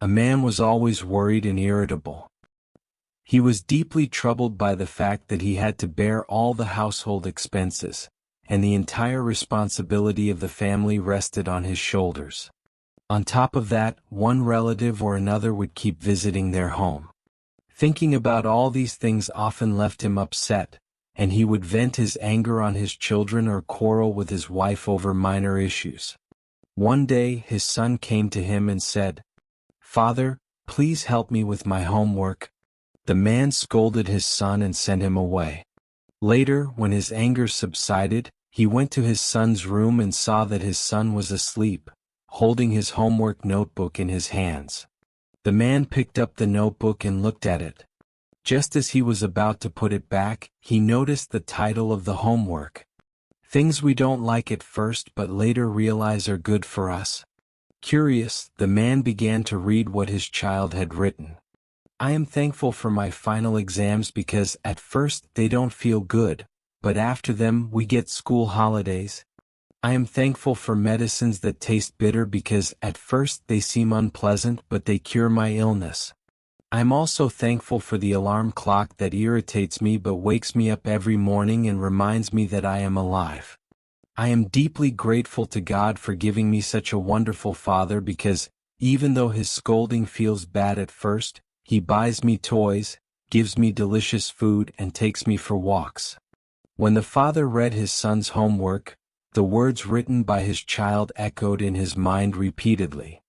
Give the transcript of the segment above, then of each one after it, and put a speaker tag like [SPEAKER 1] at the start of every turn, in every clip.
[SPEAKER 1] a man was always worried and irritable. He was deeply troubled by the fact that he had to bear all the household expenses, and the entire responsibility of the family rested on his shoulders. On top of that, one relative or another would keep visiting their home. Thinking about all these things often left him upset, and he would vent his anger on his children or quarrel with his wife over minor issues. One day his son came to him and said, "Father, please help me with my homework." The man scolded his son and sent him away. Later, when his anger subsided, he went to his son's room and saw that his son was asleep, holding his homework notebook in his hands. The man picked up the notebook and looked at it. Just as he was about to put it back, he noticed the title of the homework. Things we don't like at first but later realize are good for us. Curious, the man began to read what his child had written. "I am thankful for my final exams because at first they don't feel good, but after them we get school holidays. I am thankful for medicines that taste bitter because at first they seem unpleasant but they cure my illness. I am also thankful for the alarm clock that irritates me but wakes me up every morning and reminds me that I am alive. I am deeply grateful to God for giving me such a wonderful father because, even though his scolding feels bad at first, he buys me toys, gives me delicious food and takes me for walks." When the father read his son's homework, the words written by his child echoed in his mind repeatedly.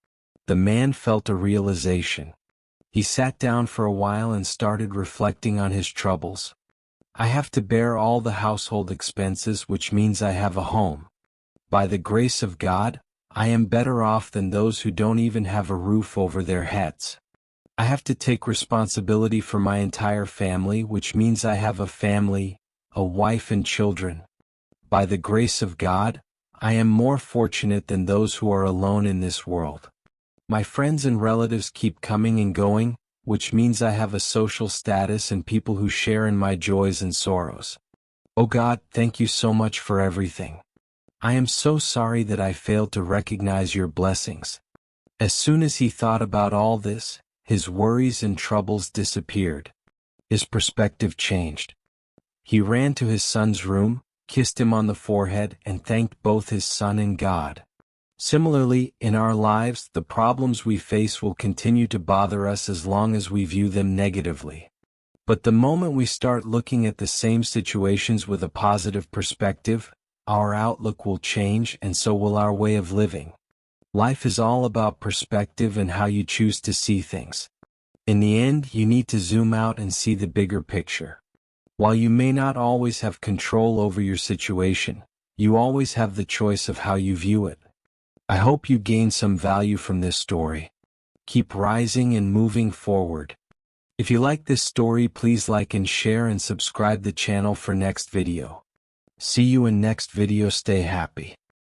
[SPEAKER 1] The man felt a realization. He sat down for a while and started reflecting on his troubles. "I have to bear all the household expenses, which means I have a home. By the grace of God, I am better off than those who don't even have a roof over their heads. I have to take responsibility for my entire family, which means I have a family, a wife and children. By the grace of God, I am more fortunate than those who are alone in this world. My friends and relatives keep coming and going, which means I have a social status and people who share in my joys and sorrows. Oh God, thank you so much for everything. I am so sorry that I failed to recognize your blessings." As soon as he thought about all this, his worries and troubles disappeared. His perspective changed. He ran to his son's room, kissed him on the forehead and thanked both his son and God. Similarly, in our lives, the problems we face will continue to bother us as long as we view them negatively. But the moment we start looking at the same situations with a positive perspective, our outlook will change and so will our way of living. Life is all about perspective and how you choose to see things. In the end, you need to zoom out and see the bigger picture. While you may not always have control over your situation, you always have the choice of how you view it. I hope you gain some value from this story. Keep rising and moving forward. If you like this story, please like and share and subscribe the channel for next video. See you in next video. Stay happy.